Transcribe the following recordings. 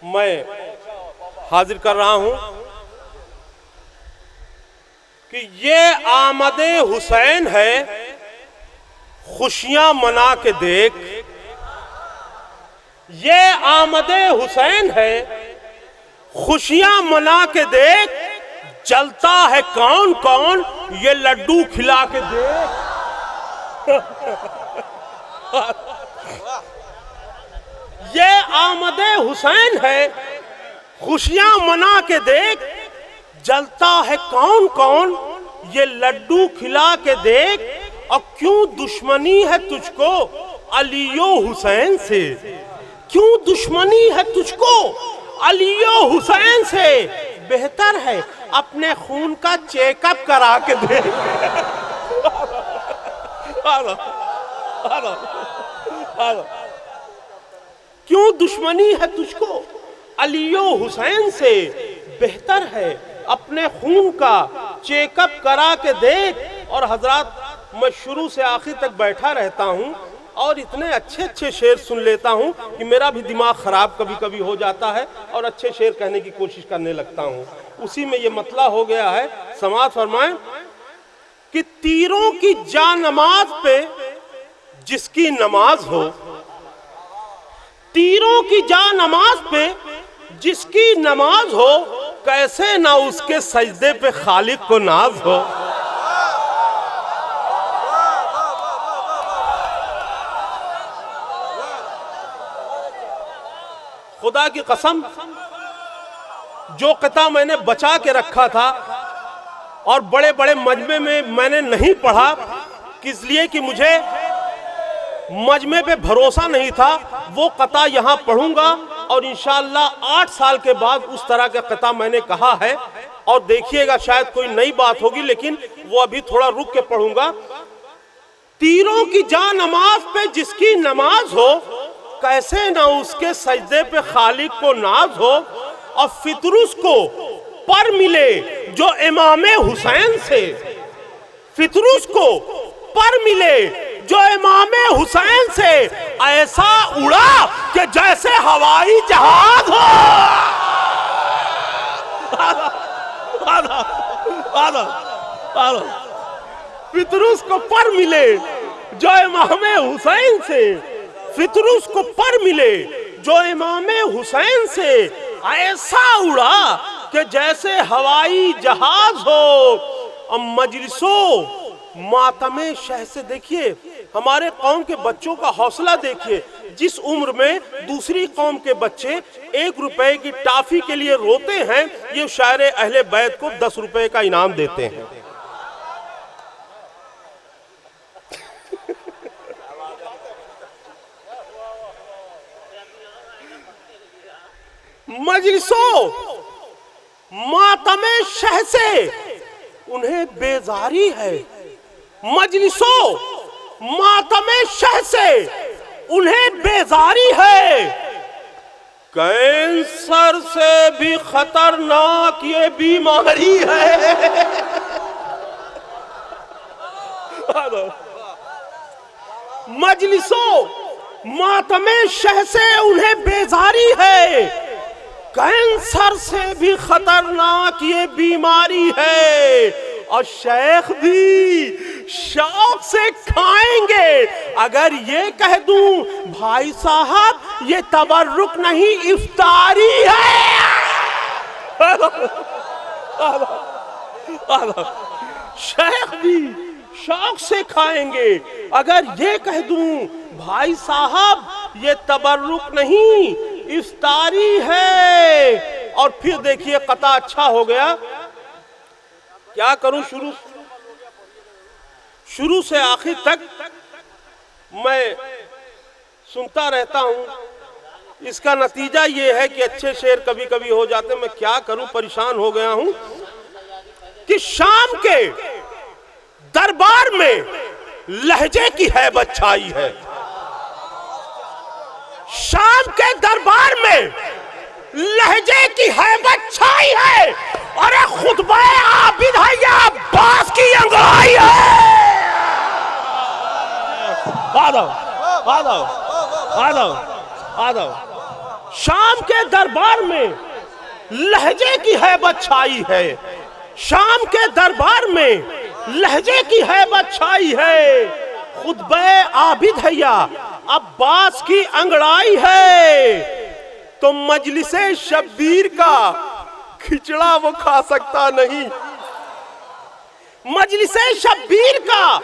मैं हाजिर कर रहा हूं कि ये आमदे हुसैन है, खुशियां मना के देख। ये आमदे हुसैन है, खुशियां मना के देख। जलता है कौन कौन, ये लड्डू खिला के देख। ये आमदे हुसैन है, खुशियां मना के देख। जलता है कौन कौन, ये लड्डू खिला के देख। और क्यों दुश्मनी है तुझको अलियो हुसैन से, क्यों दुश्मनी है तुझको अलियो हुसैन से। बेहतर है अपने खून का चेकअप करा के देख। क्यों दुश्मनी है तुझको अलियो हुसैन से। बेहतर है अपने खून का चेकअप करा के देख। और हजरात, मैं शुरू से आखिर तक बैठा रहता हूँ और इतने अच्छे अच्छे शेर सुन लेता हूँ कि मेरा भी दिमाग खराब कभी कभी हो जाता है और अच्छे शेर कहने की कोशिश करने लगता हूँ। उसी में ये मतला हो गया है। समाज फरमाएं कि तीरों की जा नमाज पे जिसकी नमाज हो, तीरों की जा नमाज पे जिसकी नमाज हो, कैसे ना उसके सजदे पे खालिक को नाज हो। खुदा की कसम, जो किताब मैंने बचा के रखा था और बड़े बड़े मजमे में मैंने नहीं पढ़ा, किस लिए कि मुझे मजमे पे भरोसा नहीं था, वो कता यहाँ पढ़ूंगा। और इंशाअल्लाह 8 साल के बाद उस तरह का कता मैंने कहा है। और देखिएगा शायद कोई नई बात होगी, लेकिन वो अभी थोड़ा रुक के पढ़ूंगा। तीरों की जा नमाज पे जिसकी नमाज हो, कैसे ना उसके सजदे पे खालिक को नाज हो। और फितरुस को पर मिले जो इमामे हुसैन से, फितरुस को पर मिले जो इमामे हुसैन से, ऐसा उड़ा कि जैसे हवाई जहाज हो। फितरुस को पर मिले जो इमामे हुसैन से, फितरुस को पर मिले जो इमामे हुसैन से, ऐसा उड़ा कि जैसे हवाई जहाज हो। और मजलिसों मातमे शह से देखिए, हमारे कौम के बच्चों का हौसला देखिए। जिस उम्र में दूसरी कौम के बच्चे 1 रुपए की टाफी के लिए रोते हैं, ये शायर अहले बैत को 10 रुपए का इनाम देते हैं। मजलिसों मातमे शह से उन्हें बेजारी है। मजलिसों मातमे शह से उन्हें बेजारी है। कैंसर से भी खतरनाक ये बीमारी है। मजलिसों मातमे शह से उन्हें बेजारी है। कैंसर से भी खतरनाक ये बीमारी है। और शेख भी शौक से खाएंगे अगर ये कह दूं, भाई साहब ये तबर्रुक नहीं इफ्तारी है। शेख भी शौक से खाएंगे अगर ये कह दूं, भाई साहब ये तबर्रुक नहीं इफ्तारी है। और फिर देखिए कता अच्छा हो गया। क्या करूं, शुरू से आखिर तक मैं सुनता रहता हूं। इसका नतीजा ये है कि अच्छे शेर कभी कभी हो जाते। मैं क्या करूं, परेशान हो गया हूं कि शाम के दरबार में लहजे की हैबत छाई है। शाम के दरबार में लहजे की हैबत छाई है। अरे खुतबा आबिद है या अब्बास की अंगड़ाई है। आदो आदो आदो आदो शाम के दरबार में लहजे की हैबत छाई है, शाम के दरबार में लहजे की हैबत छाई है। खुतबे आबिद है या अब्बास की अंगड़ाई है, तो मजलिसे शब्बीर का खिचड़ा वो खा सकता नहीं। मजलिसे शब्बीर का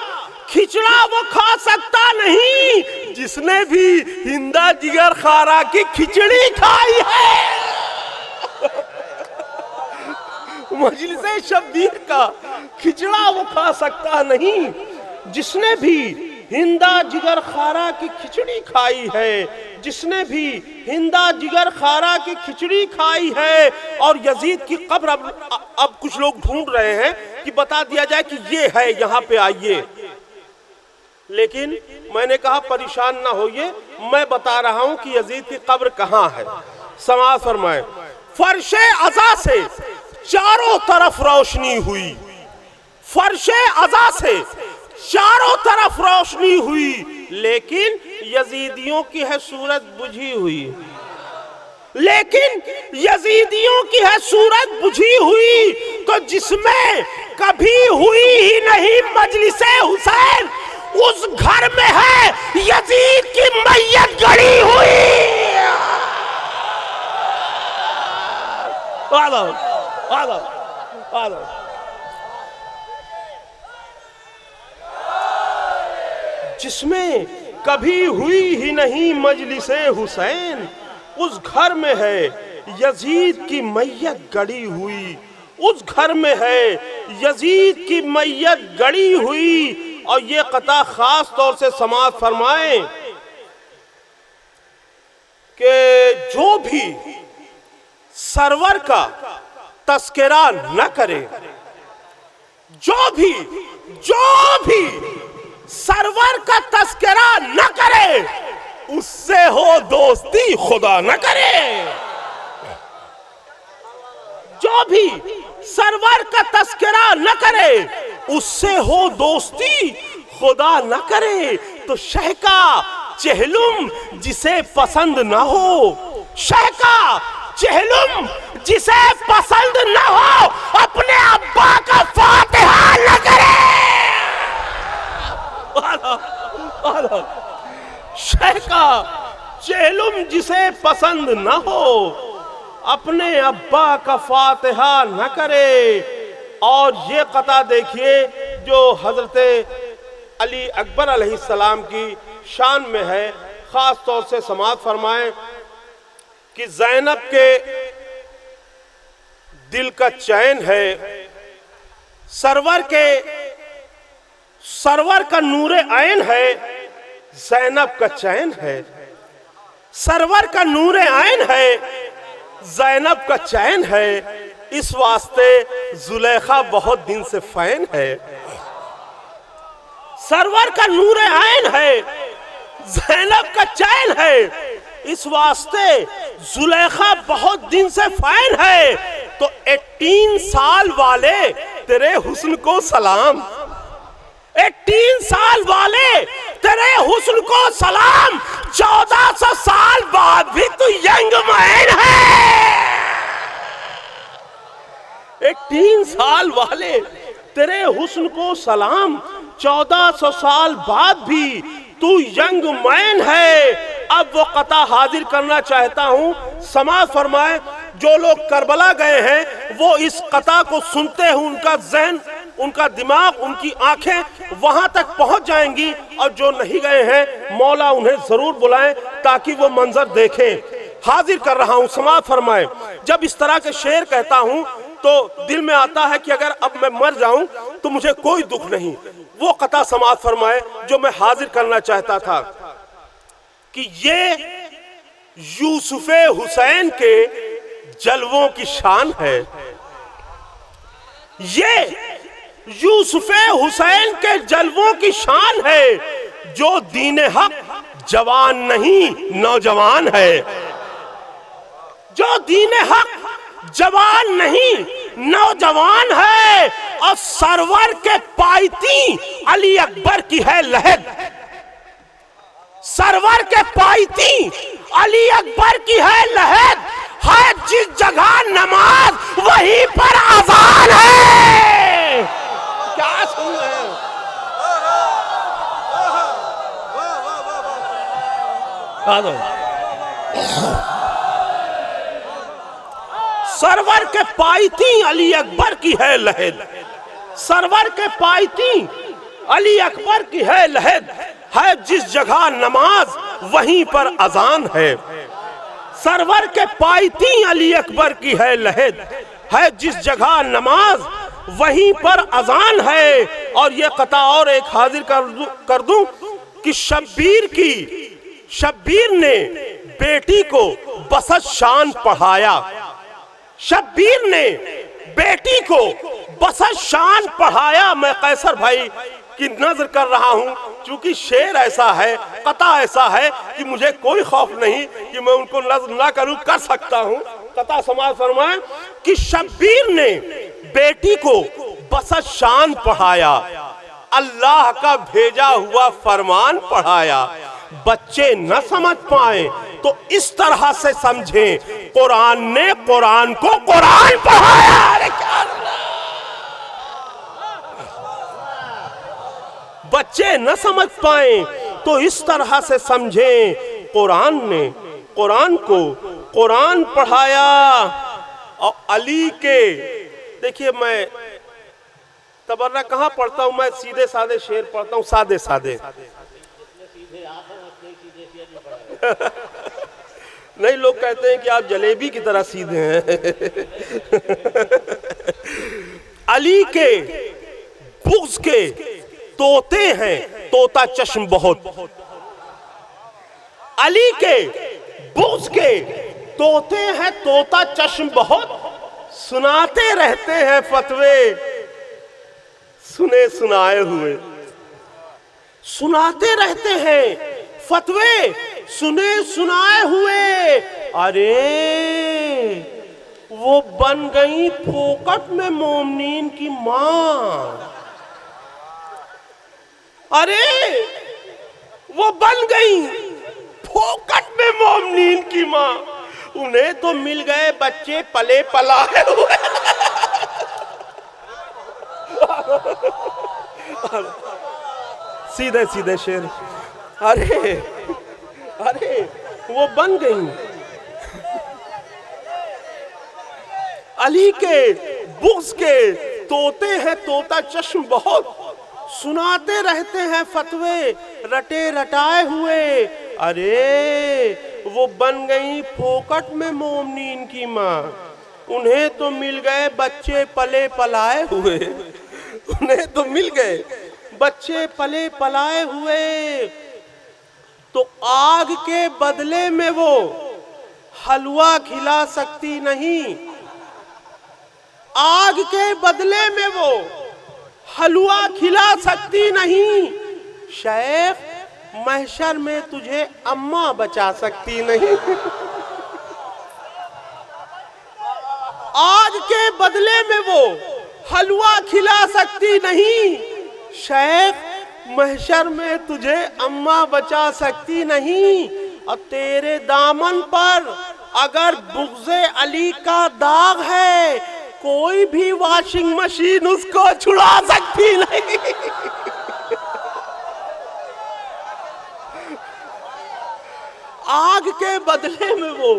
खिचड़ा वो खा सकता नहीं, जिसने भी हिंदा जिगर खारा की खिचड़ी खाई है। मजलिसे शब्बीर का खिचड़ा वो खा सकता नहीं, जिसने भी हिंदा जिगर खारा की खिचड़ी खाई है, जिसने भी हिंदा जिगर खारा की खिचड़ी खाई है। और यजीद की कब्र अब कुछ लोग ढूंढ रहे हैं कि बता दिया जाए कि ये है, यहाँ पे आइए। लेकिन मैंने कहा परेशान ना होइए, मैं बता रहा हूं कि यजीद की कब्र कहाँ है। समाज फरमाए, फर्शे अज़ा से चारों तरफ रोशनी हुई, फर्शे अज़ा से चारों तरफ रोशनी हुई, लेकिन यजीदियों की है सूरत बुझी हुई, लेकिन यजीदियों की है सूरत बुझी हुई। तो जिसमें कभी हुई ही नहीं मजलिसे हुसैन, उस घर में है यजीद की मैयत गड़ी हुई। जिसमें कभी हुई ही नहीं मजलिसे हुसैन, उस घर में है यजीद की मैयत गड़ी हुई, उस घर में है यजीद की मैयत गड़ी हुई। और ये कता खास तौर से समाअत फरमाएं कि जो भी सरवर का तस्करा न करे, जो भी सरवर का तस्करा न करे, उससे हो दोस्ती खुदा न करे। जो भी सरवर का तस्करा न करे, उससे हो दोस्ती खुदा न करे। तो शह का चहलुम जिसे पसंद न हो, शह का चहलुम जिसे पसंद न हो, अपने अब्बा का फातिहा न करे। शह का चहलुम जिसे पसंद न हो, अपने अब्बा का फातिहा न करे। और ये कता देखिए जो हजरत अली अकबर अलैहिस्सलाम की शान में है, खास तौर से समाअत फरमाएं कि ज़ैनब के दिल का चैन है, सरवर का नूरे ऐन है, ज़ैनब का चैन है, सरवर का नूरे ऐन है, ज़ैनब का चैन है। इस वास्ते जुलेखा बहुत दिन से फैन है। सरवर का नूरे ऐन है, ज़ैनब का चैन है, इस वास्ते जुलेखा बहुत दिन से फैन है। तो 18 साल वाले तेरे हुस्न को सलाम, 18 साल वाले तेरे हुस्न को सलाम, 1400 साल बाद भी तू यंग मैन है। 18 साल वाले तेरे हुस्न को सलाम, 1400 साल बाद भी तू यंग मैन है। अब वो कता हाजिर करना चाहता हूँ, समाअत फरमाए। जो लोग करबला गए हैं वो इस कता को सुनते हैं, उनका जहन, उनका दिमाग, उनकी आंखें वहां तक पहुंच जाएंगी। और जो नहीं गए हैं मौला उन्हें जरूर बुलाएं ताकि वो मंजर देखें। हाजिर कर रहा हूँ, समाअत फरमाए। जब इस तरह के शेर कहता हूँ तो दिल में आता है कि अगर अब मैं मर जाऊं तो मुझे कोई दुख नहीं। वो कता समाअत फरमाए जो मैं हाजिर करना चाहता था कि ये यूसुफे हुसैन के जलवों की शान है, ये यूसुफे हुसैन के जलवों की शान है। जो दीने हक जवान नहीं नौजवान है, जो दीने हक जवान नहीं नौजवान है। और सरवर के पायती अली अकबर की है लहद, सरवर के पाइती अली अकबर की है लहर, है जिस जगह नमाज वहीं पर अजान है। क्या सुन रहे हैं? सरवर के पाइती अली अकबर की है लहर, सरवर के पाइती अली अकबर की है लहर, है जिस जगह नमाज वहीं पर अजान है। सरवर के पाइती अली अकबर की है लहर, है जिस जगह नमाज वहीं पर अजान है। और ये कता और एक हाजिर कर दूं कि शब्बीर ने बेटी को बसत शान पढ़ाया, शब्बीर ने बेटी को बसत शान पढ़ाया। मैं कैसर भाई की नजर कर रहा हूं, क्योंकि शेर ऐसा है, कता ऐसा है कि मुझे कोई खौफ नहीं कि मैं उनको नजर ना करूं, कर सकता हूं। कता समाज फरमाए कि शब्बीर ने बेटी को बसत शान पढ़ाया, अल्लाह का भेजा हुआ फरमान पढ़ाया। बच्चे न समझ पाए तो इस तरह से समझें, कुरान ने कुरान को कुरान पढ़ाया। अरे क्या बच्चे न समझ पाए तो इस तरह से समझें, कुरान ने कुरान को कुरान पढ़ाया। और अली के, देखिए मैं तबर्रा कहाँ पढ़ता हूँ, मैं सीधे साधे शेर पढ़ता हूँ, सादे सादे। नहीं, लोग कहते हैं कि आप जलेबी की तरह सीधे हैं। अली के बुग़्ज़ के तोते हैं, तोता चश्म बहुत। अली के बुग़्ज़ के तोते हैं, तोता चश्म बहुत। सुनाते रहते हैं फतवे सुने सुनाए हुए, सुनाते रहते हैं फतवे सुने सुनाए हुए। अरे वो बन गई फोकट में मोमिनीन की मां, अरे वो बन गई फोकट में मोमिनीन की मां। उन्हें तो मिल गए बच्चे पले पलाए हुए। सीधे सीधे शेर। अरे अरे वो बन गई। अली के बुग़्ज़ के तोते हैं, तोता चश्म बहुत। सुनाते रहते हैं फतवे रटे रटाए हुए। अरे वो बन गई फोकट में मोमिनीन की माँ। उन्हें तो मिल गए बच्चे पले पलाए हुए, उन्हें तो मिल गए बच्चे पले पलाए हुए। तो आग के बदले में वो हलवा खिला सकती नहीं, आग के बदले में वो हलवा खिला सकती नहीं। शेख महशर में तुझे अम्मा बचा सकती नहीं। आग के बदले में वो हलवा खिला सकती नहीं। शेख महशर में तुझे अम्मा बचा सकती नहीं। और तेरे दामन पर अगर बुग़्ज़े अली का दाग है, कोई भी वॉशिंग मशीन उसको छुड़ा सकती नहीं। आग के बदले में वो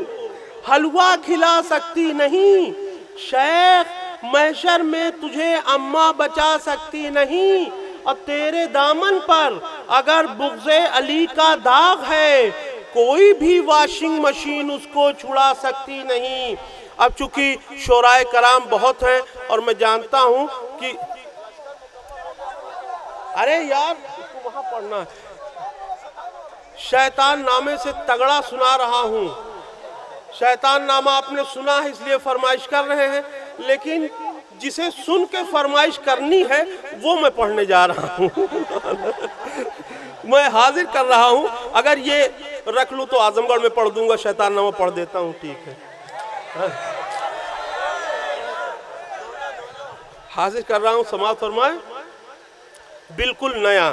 हलवा खिला सकती नहीं। शेख महशर में तुझे अम्मा बचा सकती नहीं। और तेरे दामन पर अगर बुग़्ज़े अली का दाग है, कोई भी वॉशिंग मशीन उसको छुड़ा सकती नहीं। अब चूंकि शोराए कराम बहुत हैं और मैं जानता हूं कि अरे यार इसको वहां पढ़ना है। शैतान नामे से तगड़ा सुना रहा हूं। शैतान नामा आपने सुना है इसलिए फरमाइश कर रहे हैं, लेकिन जिसे सुन के फरमाइश करनी है वो मैं पढ़ने जा रहा हूं। मैं हाजिर कर रहा हूं। अगर ये रख लूं तो आजमगढ़ में पढ़ दूंगा, शैतान नामा पढ़ देता हूं, ठीक है। हाजिर कर रहा हूं, समाअत फरमाए। बिल्कुल नया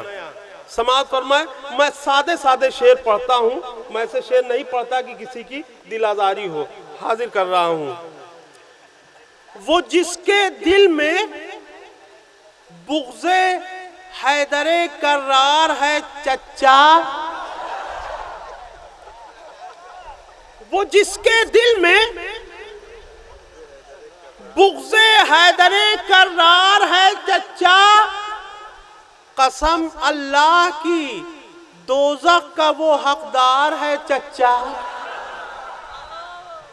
समाज फरमाए, मैं सादे सादे शेर पढ़ता हूँ, मैं ऐसे शेर नहीं पढ़ता कि किसी की दिल आजारी हो। हाजिर कर रहा हूँ। वो जिसके दिल में बुग़्ज़े हैदरे कर्रार है चच्चा, वो जिसके दिल में बुग़्ज़े हैदरे कर्रार है चच्चा, कसम अल्लाह की दोज़ख का वो हकदार है चच्चा।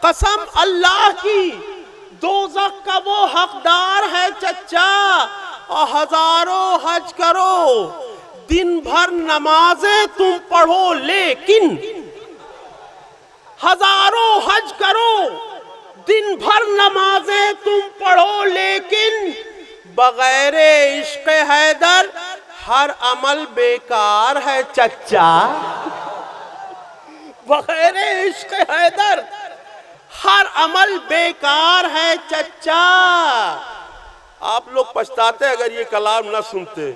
कसम अल्लाह की दोज़ख का वो हकदार है चच्चा। और हजारों हज करो, दिन भर नमाजें तुम पढ़ो, लेकिन हजारों हज करो, दिन भर नमाजें तुम पढ़ो, लेकिन बगैरे इश्क़ हैदर हर अमल बेकार है चच्चा। बगैरे इश्क़ हैदर हर अमल बेकार है चच्चा। आप लोग पछताते अगर ये कलाम ना सुनते।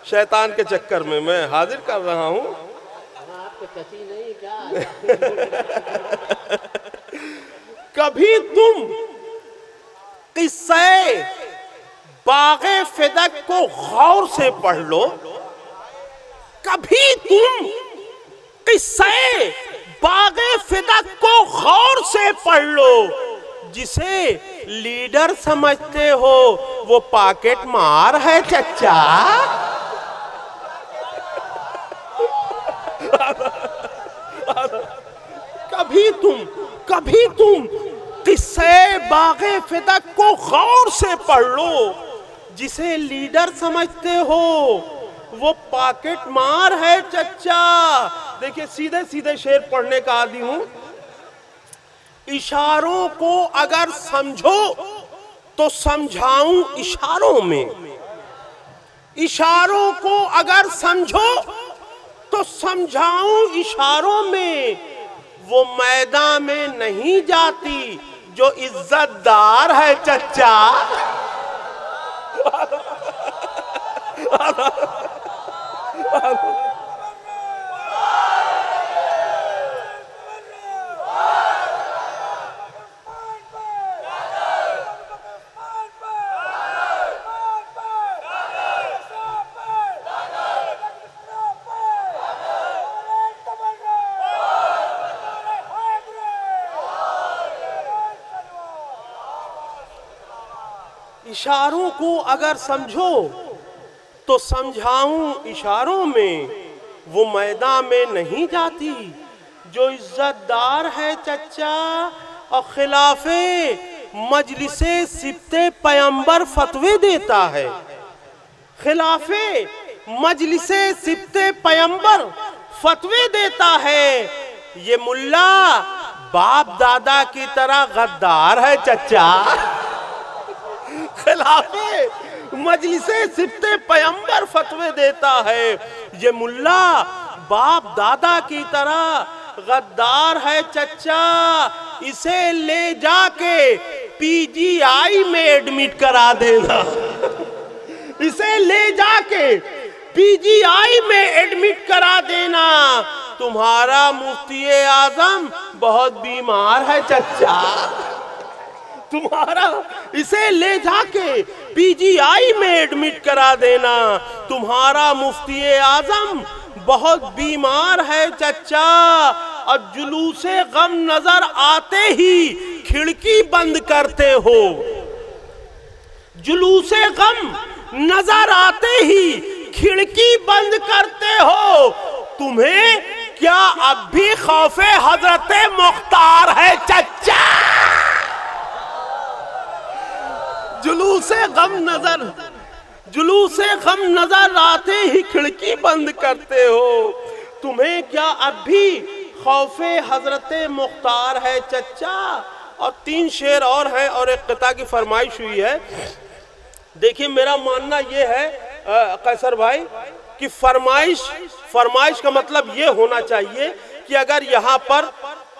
शैतान के चक्कर में मैं हाजिर कर रहा हूं। आपको चची नहीं क्या? कभी तुम किस्से बाग़े फ़िदक को गौर से पढ़ लो। कभी तुम किस्से बाग़े फ़िदक को गौर से पढ़ लो। जिसे लीडर समझते हो वो पॉकेट मार है चच्चा। कभी तुम किस्से बाग़े फ़िदक को गौर से पढ़ लो। जिसे लीडर समझते हो वो पॉकेट मार है चच्चा। देखिए सीधे सीधे शेर पढ़ने का आदी हूं। इशारों को अगर समझो तो समझाऊं इशारों में। इशारों को अगर समझो तो समझाऊं इशारों में। वो मैदान में नहीं जाती जो इज्जतदार है चच्चा। इशारों को अगर समझो तो समझाऊं इशारों में। वो मैदान में नहीं जाती जो इज्जतदार है चच्चा। और खिलाफे मजलिसे सिब्ते पैगंबर फतवे देता है। खिलाफे मजलिसे सिब्ते पैगंबर फतवे देता है। ये मुल्ला बाप दादा की तरह गद्दार है चच्चा। खिलाफे मजलिसे सिब्ते पैगंबर फतवे देता है। ये मुल्ला बाप दादा की तरह गद्दार है चच्चा। इसे ले जाके पीजीआई में एडमिट करा देना। इसे ले जाके पीजीआई में एडमिट करा देना। तुम्हारा मुफ्ती आजम बहुत बीमार है चच्चा। तुम्हारा इसे ले जाके पीजीआई में एडमिट करा देना। तुम्हारा मुफ्ती आजम बहुत बीमार है चच्चा। और जुलूसे गम नजर आते ही खिड़की बंद करते हो। जुलूसे गम नजर आते ही खिड़की बंद करते हो। तुम्हें क्या अब भी खौफे हजरते मुख्तार है चच्चा। जुलूसे गम नजर आते ही खिड़की बंद करते हो। तुम्हें क्या अब भी खौफे हजरते मुख्तार है चच्चा। और 3 शेर और हैं और एक क़िता की फरमाइश हुई है। देखिए मेरा मानना ये है कैसर भाई कि फरमाइश का मतलब ये होना चाहिए कि अगर यहाँ पर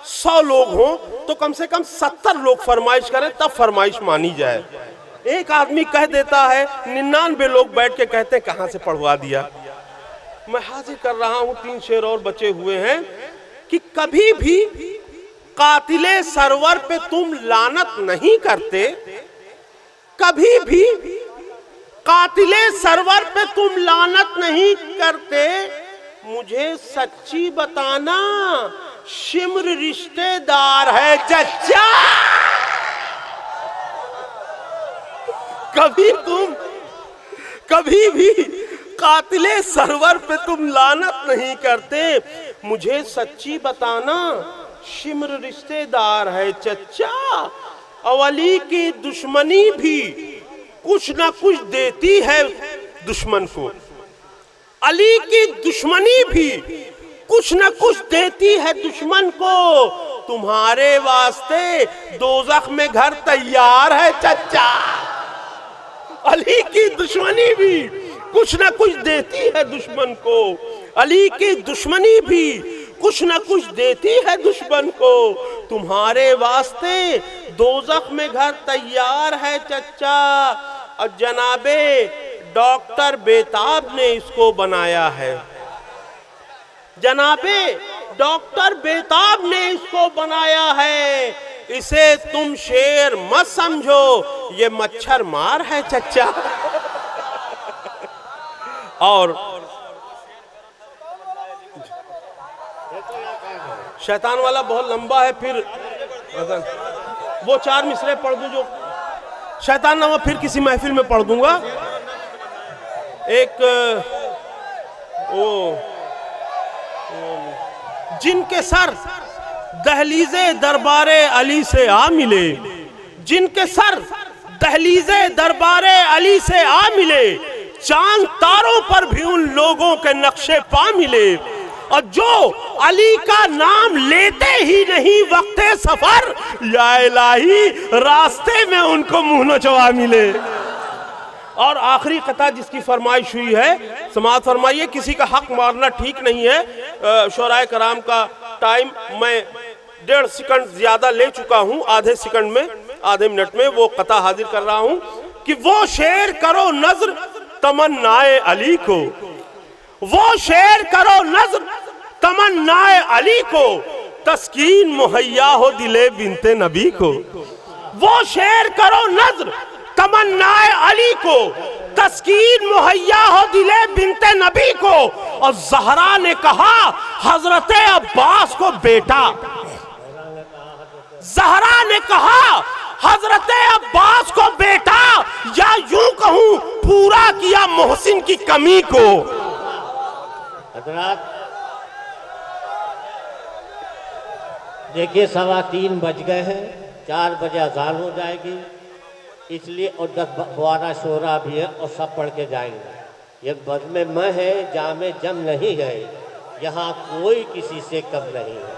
100 लोग हों तो कम से कम 70 लोग फरमाइश करें तब फरमाइश मानी जाए। एक आदमी कह देता है 99 लोग बैठ के कहते हैं कहाँ से पढ़वा दिया। मैं हाजिर कर रहा हूं, 3 शेर और बचे हुए हैं कि कभी भी कातिले सरवर पे तुम लानत नहीं करते, कभी भी कातिले सरवर पे तुम लानत नहीं करते, मुझे सच्ची बताना शिम्र रिश्तेदार है चच्चा। कभी भी कातिले सरवर पे तुम लानत नहीं करते, मुझे सच्ची बताना शिम्र रिश्तेदार है चच्चा। अवली की दुश्मनी भी कुछ ना कुछ देती है दुश्मन को, अली की दुश्मनी भी कुछ ना कुछ देती है दुश्मन को। तुम्हारे वास्ते दोज़ख में घर तैयार है चच्चा। अली की दुश्मनी भी कुछ ना कुछ देती है दुश्मन को, अली की दुश्मनी भी कुछ ना कुछ देती है दुश्मन को। तुम्हारे वास्ते दोज़ख में घर तैयार है चच्चा। और जनाबे डॉक्टर बेताब ने इसको बनाया है, जनाबे डॉक्टर बेताब ने इसको बनाया है। इसे तुम शेर मत समझो, ये मच्छर मार है चच्चा। और शैतान वाला बहुत लंबा है, फिर वो 4 मिसरे पढ़ दूं जो शैतान नामा, फिर किसी महफिल में पढ़ दूंगा। एक जिनके सर दहलीज़े दरबारे अली से आ मिले, जिनके सर दहलीज़े दरबारे अली से आ मिले, चांद तारों पर भी उन लोगों के नक्शे पा मिले। और जो अली का नाम लेते ही नहीं वक्ते सफर, या इलाही रास्ते में उनको मुंह नचवा मिले। और आखिरी कथा जिसकी फरमाइश हुई है, समाअत फरमाइए। किसी का हक मारना ठीक नहीं है। शोराए कराम का टाइम मैं 1.5 सेकंड ज्यादा ले चुका हूं, आधे सेकंड में, आधे मिनट में वो कथा हाजिर कर रहा हूं कि वो शेर करो नजर तमन्नाए अली को, वो शेर करो नजर तमन्नाए अली को, तस्कीन मुहैया हो दिले बिनते नबी को। वो शेर करो नजर तमन्नाए अली को, तस्कीन मुहैया हो दिले बिनते नबी को। और ज़हरा ने कहा हजरत अब्बास को बेटा, ज़हरा ने कहा हजरत अब्बास को बेटा, या यूं कहूं पूरा किया मोहसिन की कमी को। हजरात देखिए 3:15 बज गए हैं, 4 बजे अज़ान हो जाएगी, इसलिए और 10-12 शोरा भी है और सब पढ़ के जाएंगे। ये बज़्म में है, जामे जम नहीं है, यहाँ कोई किसी से कम नहीं है।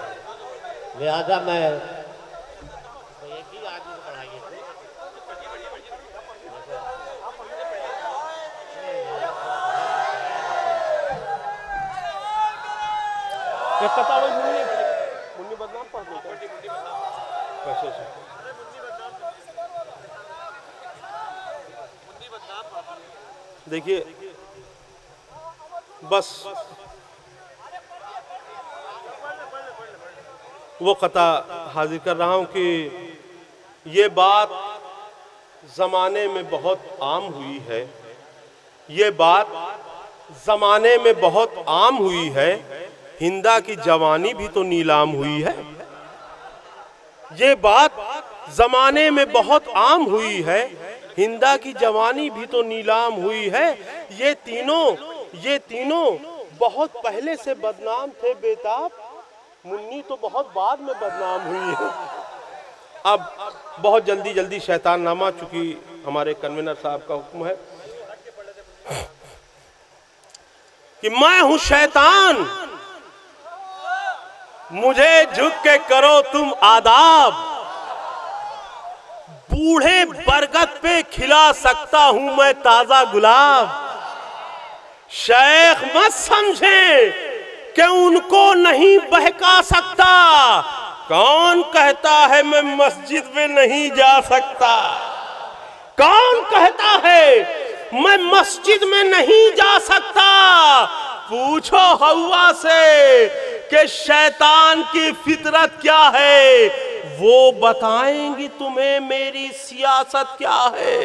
लिहाजा मैं एक ही आदमी को पढ़ाइए। मुन्नी बदनाम पढ़ दो। देखिए बस वो कथा हाजिर कर रहा हूं कि ये बात ज़माने में बहुत आम हुई है, ये बात ज़माने में बहुत आम हुई है। हिंदा की जवानी भी तो नीलाम हुई है, ये बात ज़माने में बहुत आम हुई है। हिंदा की जवानी भी तो नीलाम हुई है। ये तीनों बहुत पहले से बदनाम थे बेताब, मुन्नी तो बहुत बाद में बदनाम हुई है। अब बहुत जल्दी शैतान नामा, चूंकि हमारे कन्वीनर साहब का हुक्म है कि मैं हूं शैतान, मुझे झुक के करो तुम आदाब, बूढ़े बरगद पे खिला सकता हूं मैं ताजा गुलाब। शेख मत समझे कि उनको नहीं बहका सकता, कौन कहता है मैं मस्जिद में नहीं जा सकता, कौन कहता है मैं मस्जिद में नहीं जा सकता। पूछो हवा से कि शैतान की फितरत क्या है, वो बताएंगी तुम्हें मेरी सियासत क्या है।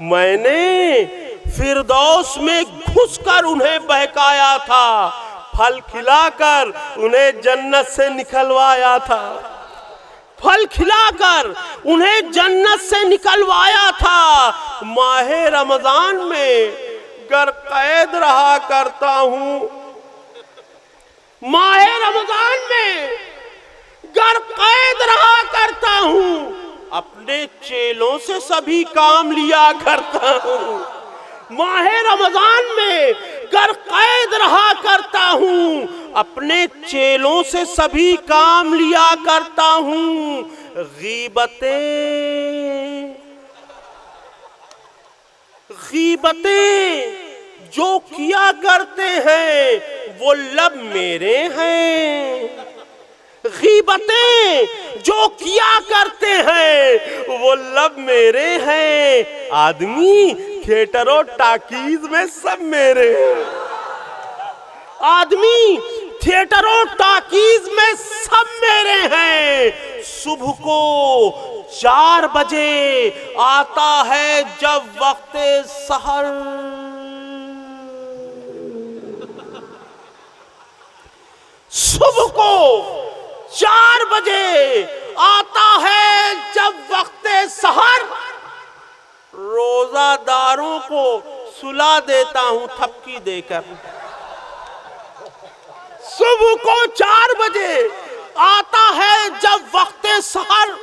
मैंने फिरदौस में घुसकर उन्हें बहकाया था, फल खिलाकर उन्हें जन्नत से निकलवाया था, फल खिलाकर उन्हें जन्नत से निकलवाया था। माहे रमजान में गर कैद रहा करता हूं, माहे रमजान में गर कैद रहा करता हूं, अपने चेलों से सभी काम लिया करता हूं। माहे रमजान में गर कैद रहा करता हूं, अपने चेलों से सभी काम लिया करता हूं। गीबतें जो किया करते हैं वो लब मेरे हैं, गीबतें जो किया करते हैं वो लब मेरे हैं। आदमी थिएटर और टाकीज में सब मेरे हैं, आदमी थिएटर और टाकीज में सब मेरे हैं। सुबह को 4 बजे आता है जब वक्त सहर, सुबह को 4 बजे आता है जब वक्त सहर, रोजादारों को सुला देता हूं थपकी देकर। सुबह को 4 बजे आता है जब वक्त सहर,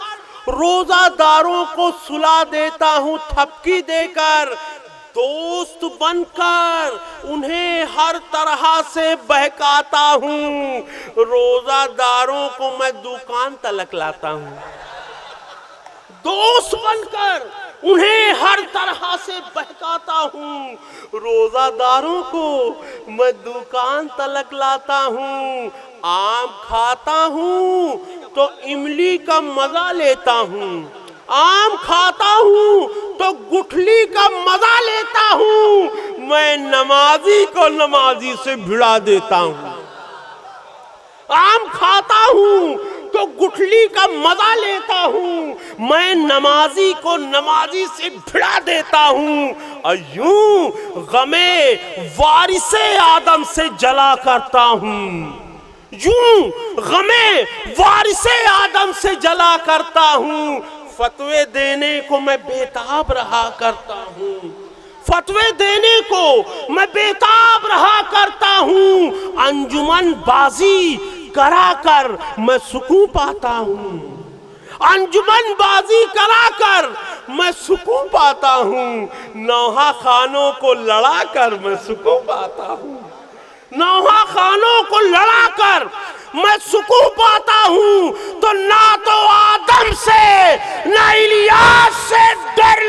रोजादारों को सुला देता हूं थपकी देकर। दोस्त बनकर उन्हें हर तरह से बहकाता हूं, रोजादारों को मैं दुकान तलक लाता हूं। दोस्त बनकर उन्हें हर तरह से बहकाता हूँ, रोजादारों को मैं दुकान तलक लाता हूँ। आम खाता हूँ तो इमली का मजा लेता हूँ, आम खाता हूँ तो गुठली का मजा लेता हूँ। मैं नमाजी को नमाजी से भिड़ा देता हूँ, आम खाता हूँ तो गुठली का मजा लेता हूँ। मैं नमाजी को नमाजी से भिड़ा देता हूँ। और यूं गमे वारिसे आदम से जला करता हूँ, यूं गमे वारिसे आदम से जला करता हूँ। फतवे देने को मैं बेताब रहा करता हूँ, फतवे देने को मैं बेताब रहा करता हूँ। अंजुमन बाजी कराकर मैं सुकून पाता हूँ, अंजुमन बाजी कराकर मैं सुकून पाता हूँ। नौहा खानों को लड़ाकर मैं सुकून पाता हूँ, नौहा खानों को लड़ाकर मैं सुकून पाता हूँ। तो ना तो आदम से ना इलियास से डर